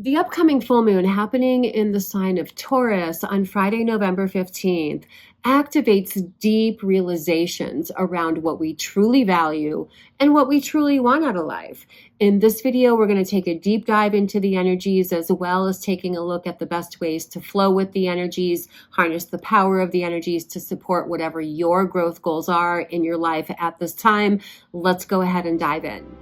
The upcoming full moon happening in the sign of Taurus on Friday, November 15th, activates deep realizations around what we truly value and what we truly want out of life. In this video, we're going to take a deep dive into the energies as well as taking a look at the best ways to flow with the energies, harness the power of the energies to support whatever your growth goals are in your life at this time. Let's go ahead and dive in.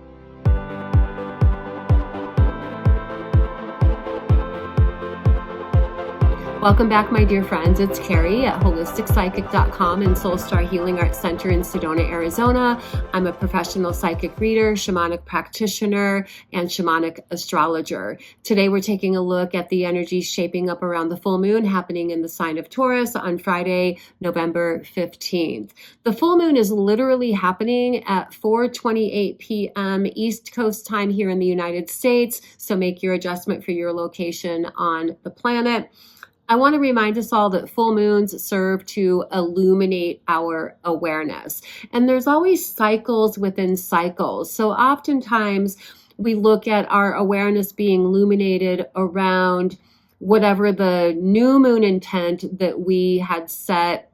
Welcome back, my dear friends. It's Carrie at holisticspsychic.com and Soul Star Healing Arts Center in Sedona, Arizona. I'm a professional psychic reader, shamanic practitioner, and shamanic astrologer. Today, we're taking a look at the energies shaping up around the full moon happening in the sign of Taurus on Friday, November 15th. The full moon is literally happening at 4:28 p.m. East Coast time here in the United States, so make your adjustment for your location on the planet. I want to remind us all that full moons serve to illuminate our awareness. And there's always cycles within cycles. So oftentimes we look at our awareness being illuminated around whatever the new moon intent that we had set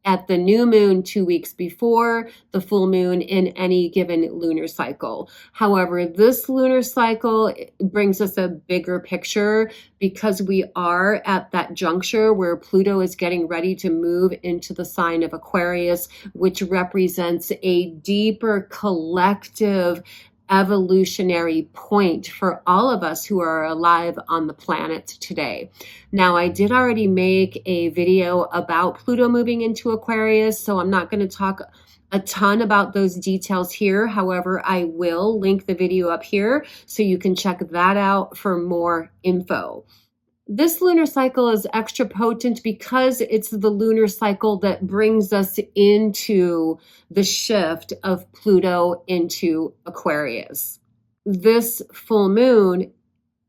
at the new moon 2 weeks before the full moon in any given lunar cycle. However, this lunar cycle brings us a bigger picture because we are at that juncture where Pluto is getting ready to move into the sign of Aquarius, which represents a deeper collective evolutionary point for all of us who are alive on the planet today. Now, I did already make a video about Pluto moving into Aquarius, so I'm not going to talk a ton about those details here. However, I will link the video up here so you can check that out for more info. This lunar cycle is extra potent because it's the lunar cycle that brings us into the shift of Pluto into Aquarius. This full moon,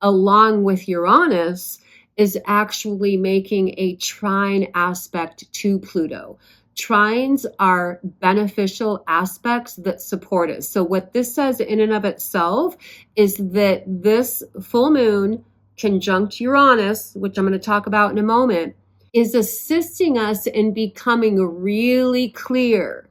along with Uranus, is actually making a trine aspect to Pluto. Trines are beneficial aspects that support us. So what this says in and of itself is that this full moon conjunct Uranus, which I'm going to talk about in a moment, is assisting us in becoming really clear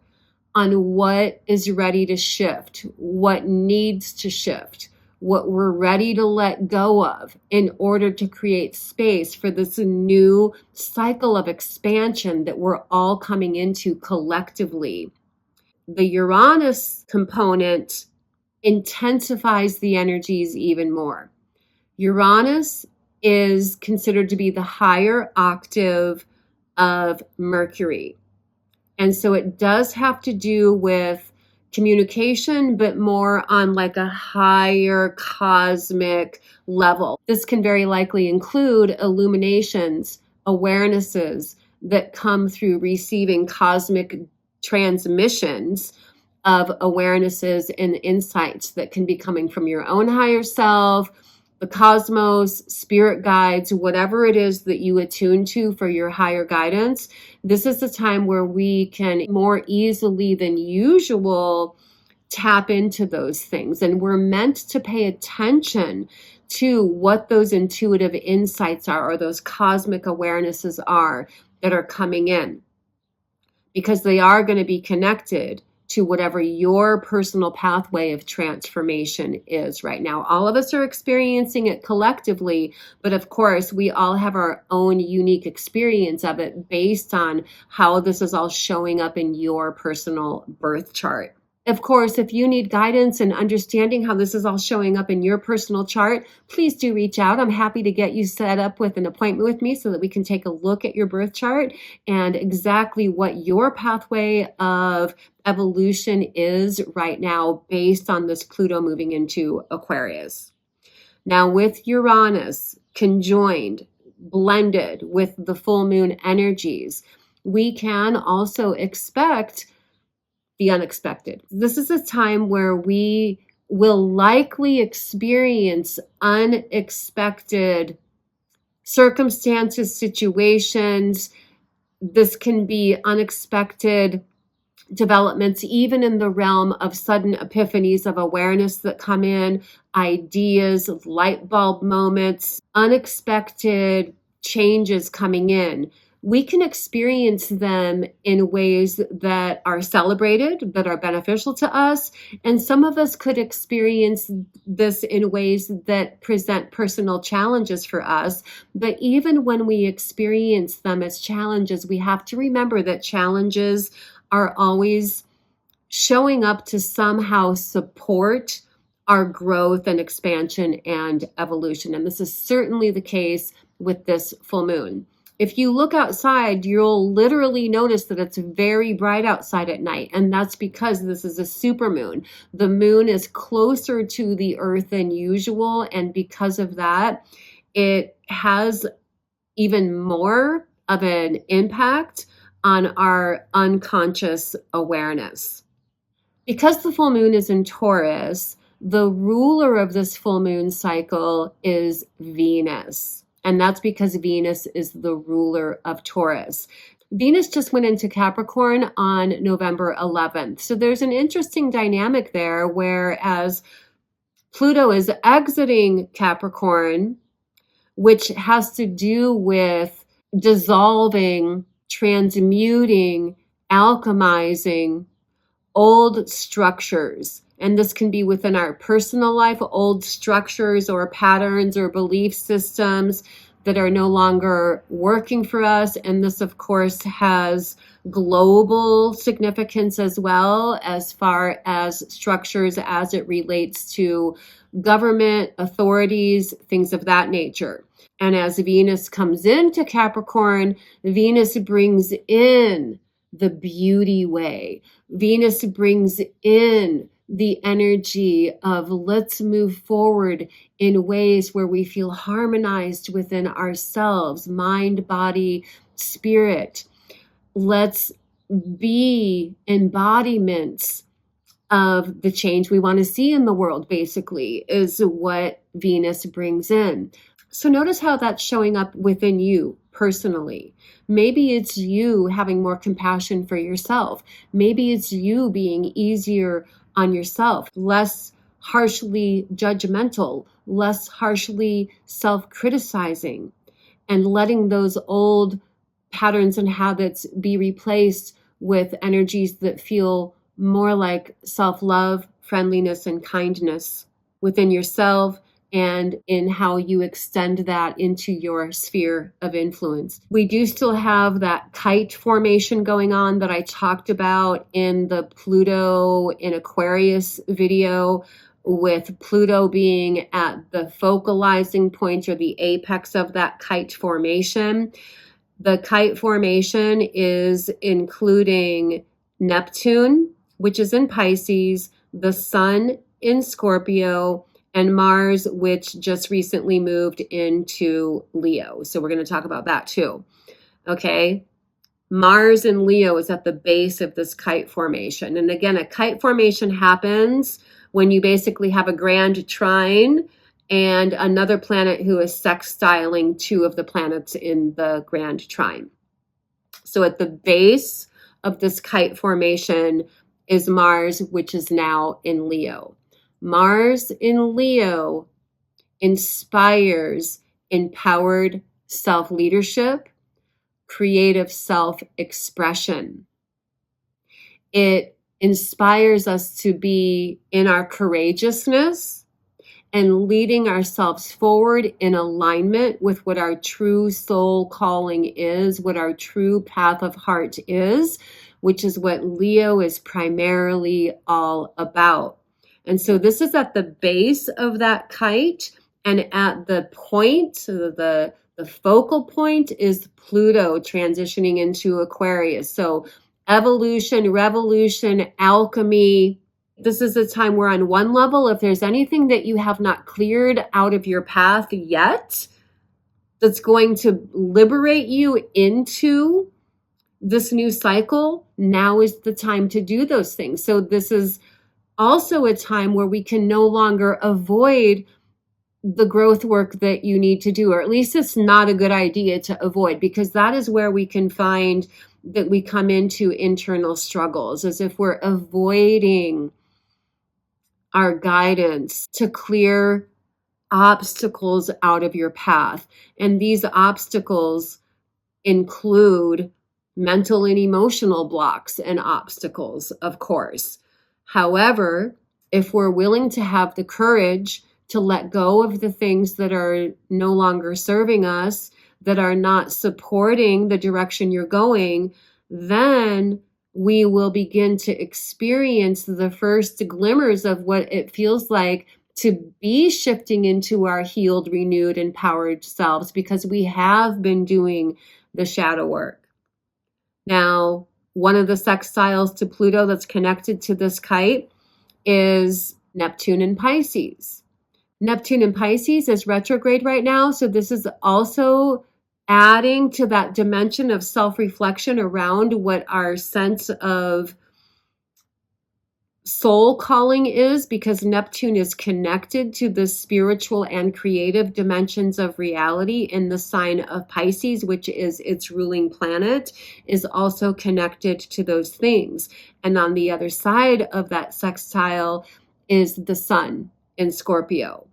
on what is ready to shift, what needs to shift, what we're ready to let go of in order to create space for this new cycle of expansion that we're all coming into collectively. The Uranus component intensifies the energies even more. Uranus is considered to be the higher octave of Mercury. And so it does have to do with communication, but more on like a higher cosmic level. This can very likely include illuminations, awarenesses that come through receiving cosmic transmissions of awarenesses and insights that can be coming from your own higher self, the cosmos, spirit guides, whatever it is that you attune to for your higher guidance. This is the time where we can more easily than usual tap into those things. And we're meant to pay attention to what those intuitive insights are or those cosmic awarenesses are that are coming in, because they are going to be connected to whatever your personal pathway of transformation is right now. All of us are experiencing it collectively, but of course, we all have our own unique experience of it based on how this is all showing up in your personal birth chart. Of course, if you need guidance and understanding how this is all showing up in your personal chart, please do reach out. I'm happy to get you set up with an appointment with me so that we can take a look at your birth chart and exactly what your pathway of evolution is right now based on this Pluto moving into Aquarius. Now, with Uranus conjoined, blended with the full moon energies, we can also expect the unexpected. This is a time where we will likely experience unexpected circumstances, situations. This can be unexpected developments, even in the realm of sudden epiphanies of awareness that come in, ideas, light bulb moments, unexpected changes coming in. We can experience them in ways that are celebrated, that are beneficial to us. And some of us could experience this in ways that present personal challenges for us. But even when we experience them as challenges, we have to remember that challenges are always showing up to somehow support our growth and expansion and evolution. And this is certainly the case with this full moon. If you look outside, you'll literally notice that it's very bright outside at night. And that's because this is a supermoon. The moon is closer to the earth than usual. And because of that, it has even more of an impact on our unconscious awareness. Because the full moon is in Taurus, the ruler of this full moon cycle is Venus. And that's because Venus is the ruler of Taurus. Venus just went into Capricorn on November 11th. So there's an interesting dynamic there, whereas Pluto is exiting Capricorn, which has to do with dissolving, transmuting, alchemizing old structures. And this can be within our personal life, old structures or patterns or belief systems that are no longer working for us. And this, of course, has global significance as well, as far as structures as it relates to government, authorities, things of that nature. And as Venus comes into Capricorn, Venus brings in the beauty way. Venus brings in the energy of let's move forward in ways where we feel harmonized within ourselves, mind, body, spirit. Let's be embodiments of the change we want to see in the world, basically, is what Venus brings in. So notice how that's showing up within you personally. Maybe it's you having more compassion for yourself. Maybe it's you being easier on yourself, less harshly judgmental, less harshly self-criticizing, and letting those old patterns and habits be replaced with energies that feel more like self-love, friendliness, and kindness within yourself and in how you extend that into your sphere of influence. We do still have that kite formation going on that I talked about in the Pluto in Aquarius video, with Pluto being at the focalizing point or the apex of that kite formation. The kite formation is including Neptune, which is in Pisces, the Sun in Scorpio, and Mars, which just recently moved into Leo. So we're going to talk about that too. Okay. Mars in Leo is at the base of this kite formation. And again, a kite formation happens when you basically have a grand trine and another planet who is sextiling two of the planets in the grand trine. So at the base of this kite formation is Mars, which is now in Leo. Mars in Leo inspires empowered self-leadership, creative self-expression. It inspires us to be in our courageousness and leading ourselves forward in alignment with what our true soul calling is, what our true path of heart is, which is what Leo is primarily all about. And so this is at the base of that kite, and at the point, so the focal point is Pluto transitioning into Aquarius. So evolution, revolution, alchemy. This is a time where on one level, if there's anything that you have not cleared out of your path yet, that's going to liberate you into this new cycle, now is the time to do those things. So this is also a time where we can no longer avoid the growth work that you need to do, or at least it's not a good idea to avoid, because that is where we can find that we come into internal struggles, as if we're avoiding our guidance to clear obstacles out of your path. And these obstacles include mental and emotional blocks and obstacles, of course. However, if we're willing to have the courage to let go of the things that are no longer serving us, that are not supporting the direction you're going, then we will begin to experience the first glimmers of what it feels like to be shifting into our healed, renewed, empowered selves, because we have been doing the shadow work. Now, one of the sextiles to Pluto that's connected to this kite is Neptune in Pisces. Neptune in Pisces is retrograde right now, so this is also adding to that dimension of self-reflection around what our sense of soul calling is, because Neptune is connected to the spiritual and creative dimensions of reality in the sign of Pisces, which is its ruling planet, is also connected to those things. And on the other side of that sextile is the sun in Scorpio.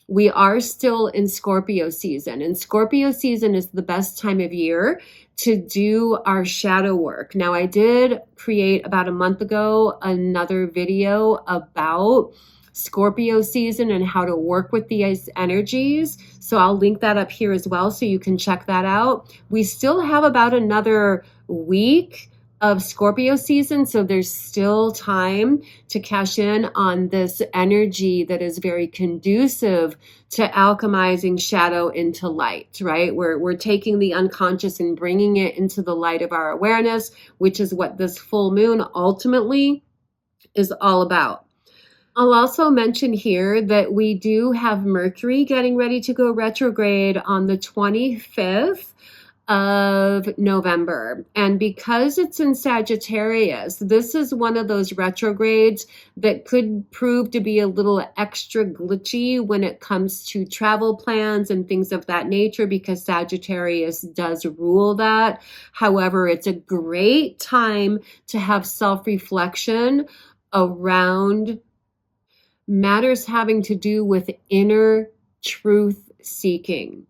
We are still in Scorpio season, and Scorpio season is the best time of year to do our shadow work. Now, I did create about a month ago another video about Scorpio season and how to work with these energies. So I'll link that up here as well, so you can check that out. We still have about another week of Scorpio season, so there's still time to cash in on this energy that is very conducive to alchemizing shadow into light, right? We're taking the unconscious and bringing it into the light of our awareness, which is what this full moon ultimately is all about. I'll also mention here that we do have Mercury getting ready to go retrograde on the 25th of November. And because it's in Sagittarius, this is one of those retrogrades that could prove to be a little extra glitchy when it comes to travel plans and things of that nature, because Sagittarius does rule that. However, it's a great time to have self-reflection around matters having to do with inner truth seeking.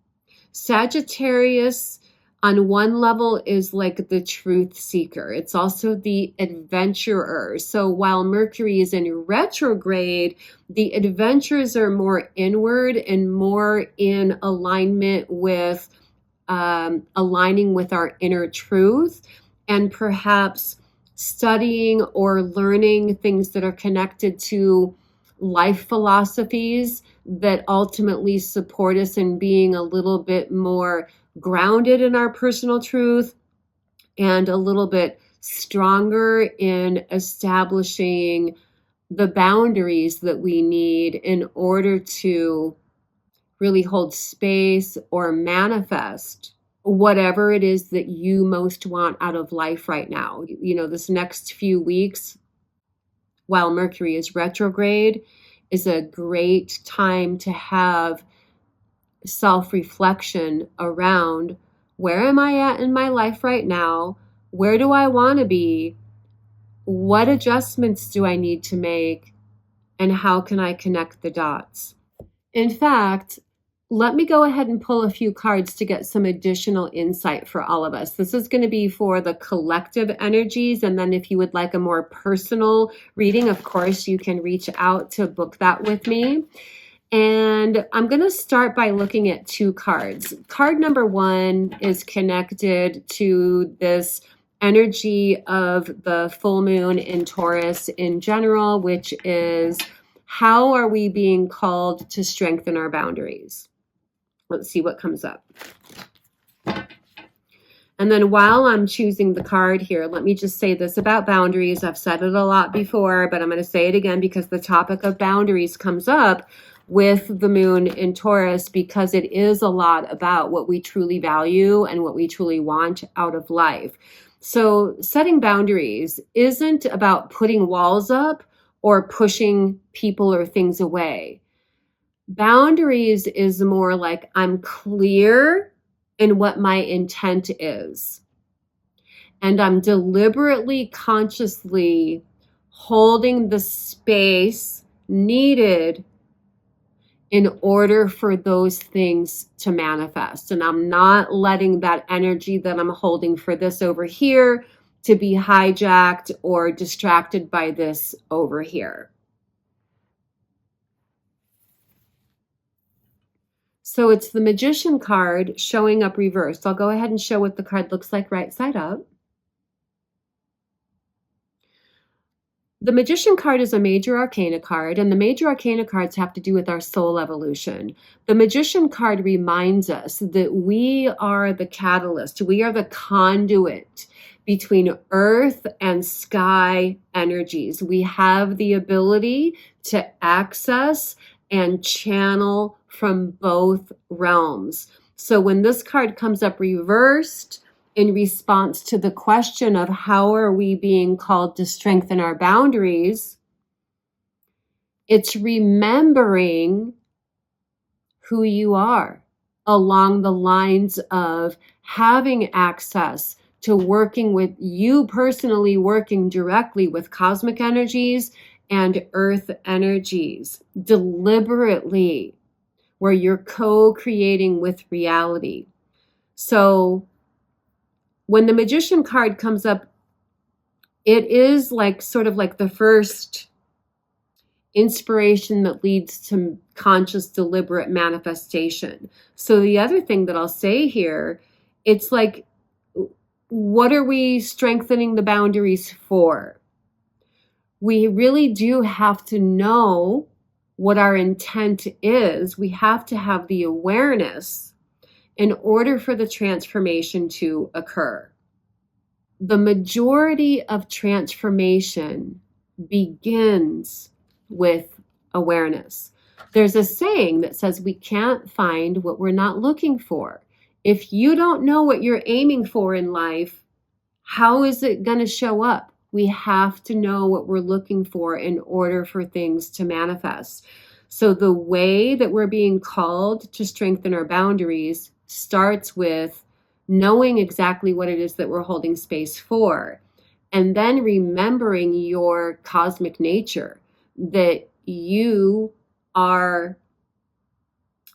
Sagittarius, on one level, is like the truth seeker. It's also the adventurer. So while Mercury is in retrograde, the adventures are more inward and more in alignment with aligning with our inner truth, and perhaps studying or learning things that are connected to life philosophies that ultimately support us in being a little bit more grounded in our personal truth and a little bit stronger in establishing the boundaries that we need in order to really hold space or manifest whatever it is that you most want out of life right now. You know, this next few weeks, while Mercury is retrograde, is a great time to have self-reflection around, where am I at in my life right now? Where do I want to be? What adjustments do I need to make? And how can I connect the dots? In fact, let me go ahead and pull a few cards to get some additional insight for all of us. This is going to be for the collective energies. And then if you would like a more personal reading, of course, you can reach out to book that with me. And I'm going to start by looking at two cards. Card number one is connected to this energy of the full moon in Taurus in general, which is, how are we being called to strengthen our boundaries? Let's see what comes up. And then while I'm choosing the card here, let me just say this about boundaries. I've said it a lot before, but I'm going to say it again because the topic of boundaries comes up with the moon in Taurus, because it is a lot about what we truly value and what we truly want out of life. So setting boundaries isn't about putting walls up or pushing people or things away. Boundaries is more like, I'm clear in what my intent is. And I'm deliberately, consciously holding the space needed in order for those things to manifest. And I'm not letting that energy that I'm holding for this over here to be hijacked or distracted by this over here. So it's the Magician card showing up reversed. I'll go ahead and show what the card looks like right side up. The Magician card is a major arcana card, and the major arcana cards have to do with our soul evolution. The Magician card reminds us that we are the catalyst, we are the conduit between earth and sky energies. We have the ability to access and channel from both realms. So when this card comes up reversed, in response to the question of how are we being called to strengthen our boundaries, it's remembering who you are along the lines of having access to working with you personally, working directly with cosmic energies and earth energies deliberately, where you're co-creating with reality. So when the Magician card comes up, it is like sort of like the first inspiration that leads to conscious, deliberate manifestation. So the other thing that I'll say here, it's like, what are we strengthening the boundaries for? We really do have to know what our intent is. We have to have the awareness in order for the transformation to occur. The majority of transformation begins with awareness. There's a saying that says we can't find what we're not looking for. If you don't know what you're aiming for in life, how is it going to show up? We have to know what we're looking for in order for things to manifest. So the way that we're being called to strengthen our boundaries starts with knowing exactly what it is that we're holding space for, and then remembering your cosmic nature, that you are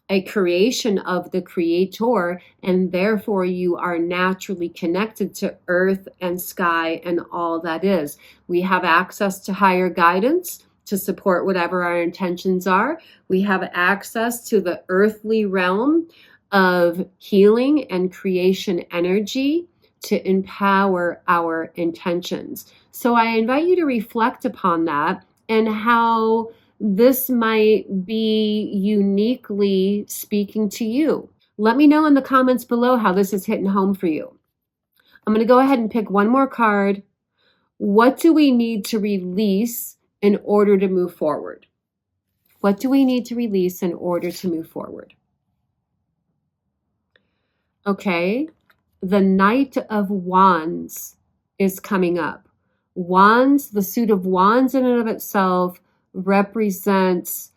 a creation of the Creator, and therefore you are naturally connected to earth and sky and all that is. We have access to higher guidance to support whatever our intentions are. We have access to the earthly realm of healing and creation energy to empower our intentions. So I invite you to reflect upon that and how this might be uniquely speaking to you. Let me know in the comments below how this is hitting home for you. I'm going to go ahead and pick one more card. What do we need to release in order to move forward? What do we need to release in order to move forward? Okay, the Knight of Wands is coming up. Wands, the suit of wands in and of itself represents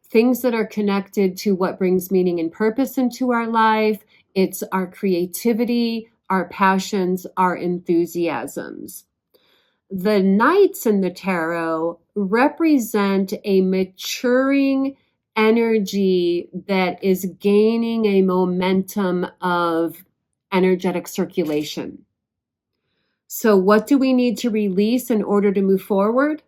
things that are connected to what brings meaning and purpose into our life. It's our creativity, our passions, our enthusiasms. The Knights in the tarot represent a maturing energy that is gaining a momentum of energetic circulation. So what do we need to release in order to move forward?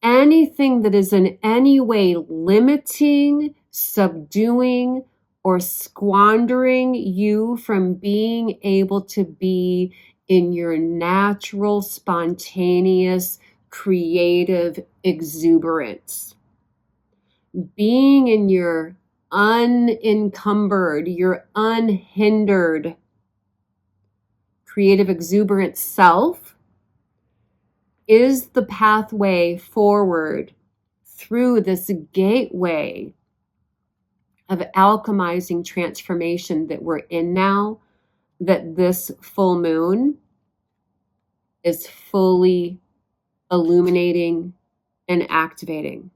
Anything that is in any way limiting, subduing, or squandering you from being able to be in your natural, spontaneous, creative exuberance. Being in your unencumbered, your unhindered creative exuberant self is the pathway forward through this gateway of alchemizing transformation that we're in now, that this full moon is fully illuminating and activating.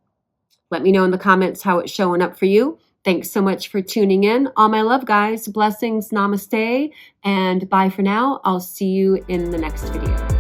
Let me know in the comments how it's showing up for you. Thanks so much for tuning in. All my love, guys. Blessings, namaste, and bye for now. I'll see you in the next video.